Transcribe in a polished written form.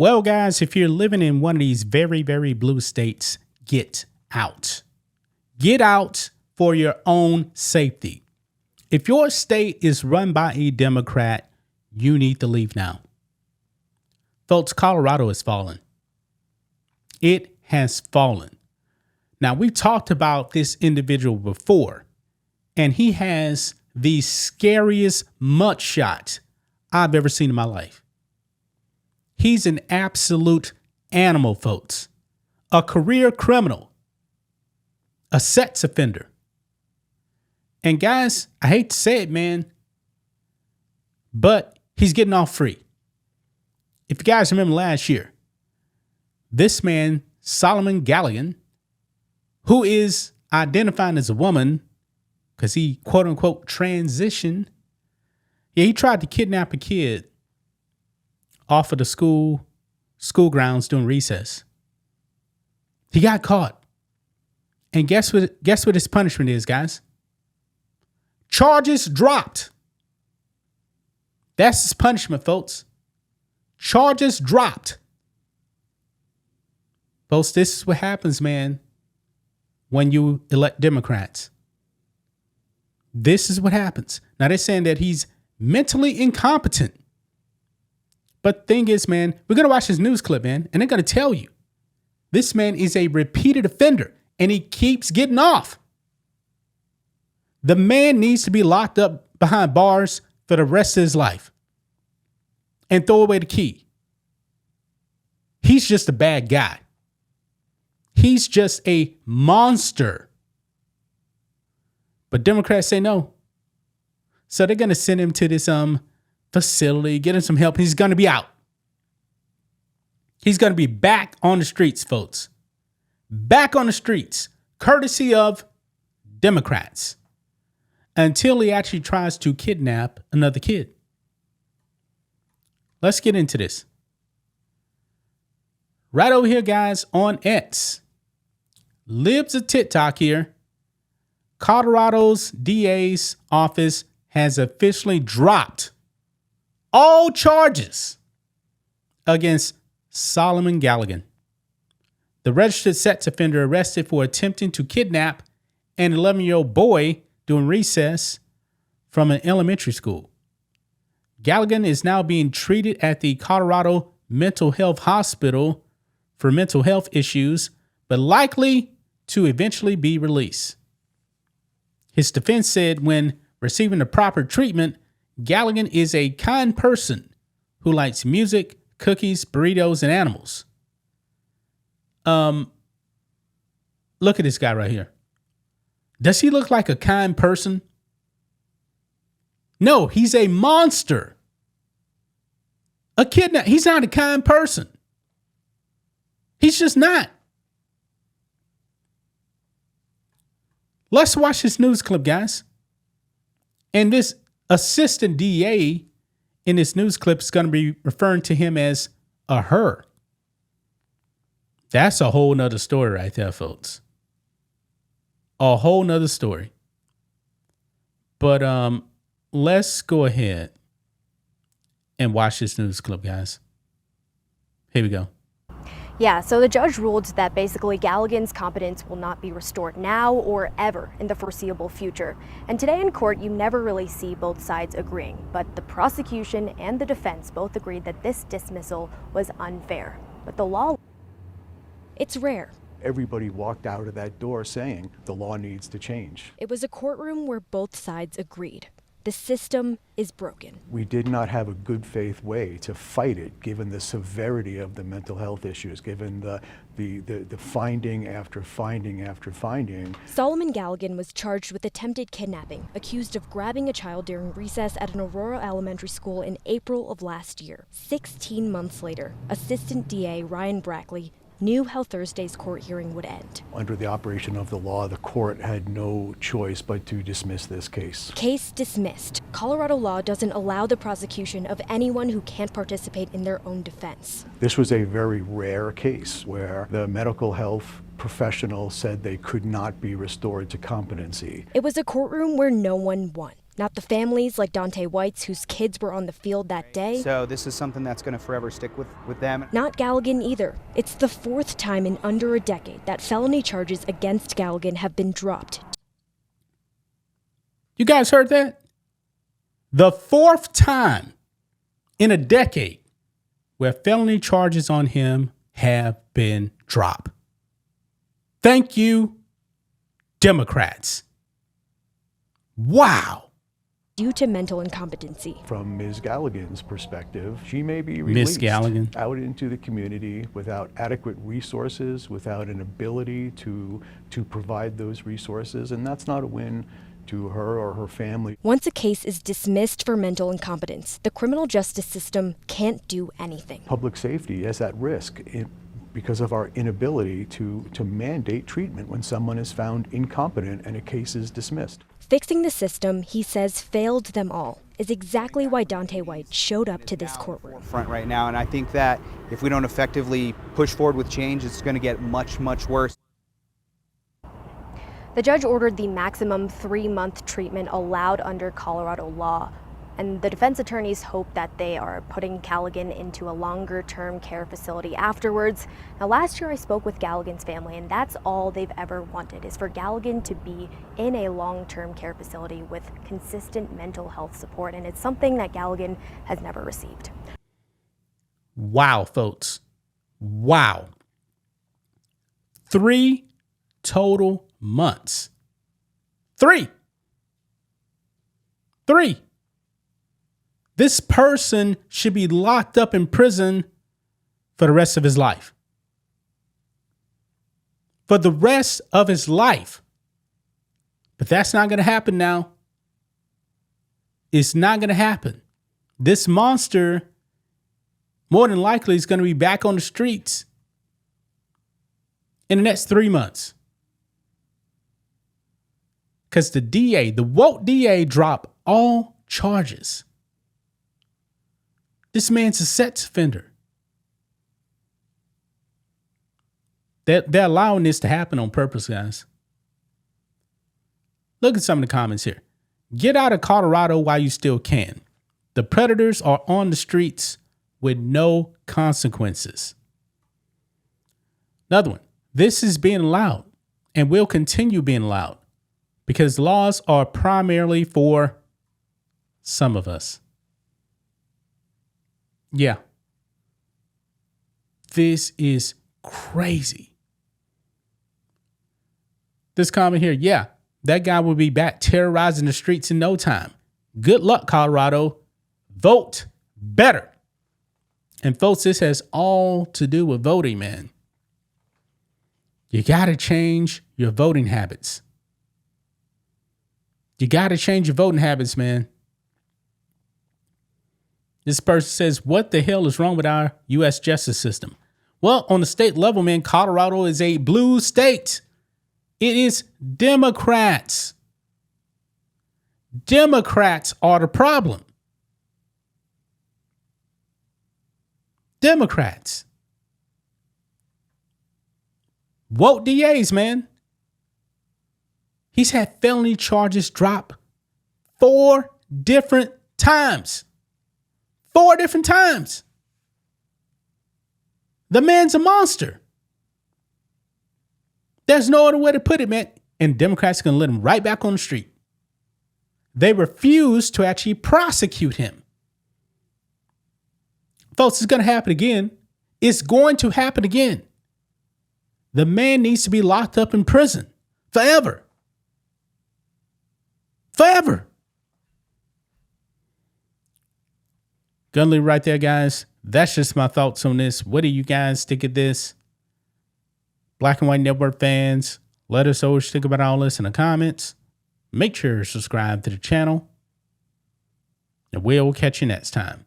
Well, guys, if you're living in one of these very, very blue states, get out. Get out for your own safety. If your state is run by a Democrat, you need to leave now. Folks, Colorado has fallen. It has fallen. Now, we talked about this individual before, and he has the scariest mugshot I've ever seen in my life. He's an absolute animal, folks. A career criminal. A sex offender. And guys, I hate to say it, man, but he's getting off free. If you guys remember last year, this man, Solomon Galligan, who is identifying as a woman because he quote unquote transitioned. Yeah, he tried to kidnap a kid off of the school grounds during recess. He got caught. And guess what his punishment is, guys? Charges dropped. That's his punishment, folks. Charges dropped. Folks, this is what happens, man, when you elect Democrats. This is what happens. Now, they're saying that he's mentally incompetent. But the thing is, man, we're going to watch this news clip, man, and they're going to tell you this man is a repeated offender and he keeps getting off. The man needs to be locked up behind bars for the rest of his life and throw away the key. He's just a bad guy. He's just a monster. But Democrats say no. So they're going to send him to this facility, get him some help. He's going to be out. He's going to be back on the streets, folks. Back on the streets, courtesy of Democrats, until he actually tries to kidnap another kid. Let's get into this. Right over here, guys, on X. Libs of TikTok here. Colorado's DA's office has officially dropped all charges against Solomon Galligan, the registered sex offender arrested for attempting to kidnap an 11-year-old boy during recess from an elementary school. Galligan is now being treated at the Colorado Mental Health Hospital for mental health issues, but likely to eventually be released. His defense said when receiving the proper treatment, Galligan is a kind person who likes music, cookies, burritos, and animals. Look at this guy right here. Does he look like a kind person? No, he's a monster. A kidnapper. He's not a kind person. He's just not. Let's watch this news clip, guys. And this assistant DA in this news clip is going to be referring to him as a her. That's a whole nother story right there, folks. A whole nother story. But let's go ahead and watch this news clip, guys. Here we go. Yeah, so the judge ruled that basically Galligan's competence will not be restored now or ever in the foreseeable future. And today in court, you never really see both sides agreeing, but the prosecution and the defense both agreed that this dismissal was unfair. But the law, it's rare. Everybody walked out of that door saying the law needs to change. It was a courtroom where both sides agreed. The system is broken. We did not have a good faith way to fight it, given the severity of the mental health issues, given the finding after finding after finding. Solomon Galligan was charged with attempted kidnapping, accused of grabbing a child during recess at an Aurora elementary school in April of last year. 16 months later, Assistant DA Ryan Brackley knew how Thursday's court hearing would end. Under the operation of the law, the court had no choice but to dismiss this case. Case dismissed. Colorado law doesn't allow the prosecution of anyone who can't participate in their own defense. This was a very rare case where the medical health professional said they could not be restored to competency. It was a courtroom where no one won. Not the families like Dante White's whose kids were on the field that day. So this is something that's going to forever stick with them. Not Galligan either. It's the fourth time in under a decade that felony charges against Galligan have been dropped. You guys heard that? The fourth time in a decade where felony charges on him have been dropped. Thank you, Democrats. Wow. Due to mental incompetency. From Ms. Galligan's perspective, she may be released out into the community without adequate resources, without an ability to provide those resources, and that's not a win to her or her family. Once a case is dismissed for mental incompetence, the criminal justice system can't do anything. Public safety is at risk because of our inability to mandate treatment when someone is found incompetent and a case is dismissed. Fixing the system, he says, failed them all, is exactly why Dante White showed up to this courtroom. Front right now, and I think that if we don't effectively push forward with change, it's going to get much, much worse. The judge ordered the maximum 3-month treatment allowed under Colorado law, and the defense attorneys hope that they are putting Galligan into a longer-term care facility afterwards. Now, last year I spoke with Galligan's family, and that's all they've ever wanted, is for Galligan to be in a long-term care facility with consistent mental health support, and it's something that Galligan has never received. Wow, folks. Wow. 3 total months. 3. This person should be locked up in prison for the rest of his life. For the rest of his life. But that's not going to happen now. It's not going to happen. This monster, more than likely, is going to be back on the streets in the next 3 months. Because the woke DA dropped all charges. This man's a sex offender. They're allowing this to happen on purpose, guys. Look at some of the comments here. Get out of Colorado while you still can. The predators are on the streets with no consequences. Another one. This is being allowed and will continue being allowed because laws are primarily for some of us. Yeah. This is crazy. This comment here. Yeah, that guy will be back terrorizing the streets in no time. Good luck, Colorado. Vote better. And folks, this has all to do with voting, man. You got to change your voting habits. You got to change your voting habits, man. This person says, what the hell is wrong with our U.S. justice system? Well, on the state level, man, Colorado is a blue state. It is Democrats. Democrats are the problem. Democrats. Woke DAs, man. He's had felony charges drop 4 different times. 4 different times. The man's a monster. There's no other way to put it, man. And Democrats are going to let him right back on the street. They refuse to actually prosecute him. Folks, it's going to happen again. It's going to happen again. The man needs to be locked up in prison forever. Forever. Gonna leave right there, guys. That's just my thoughts on this. What do you guys think of this? Black and White Network fans, let us know what you think about all this in the comments. Make sure to subscribe to the channel. And we'll catch you next time.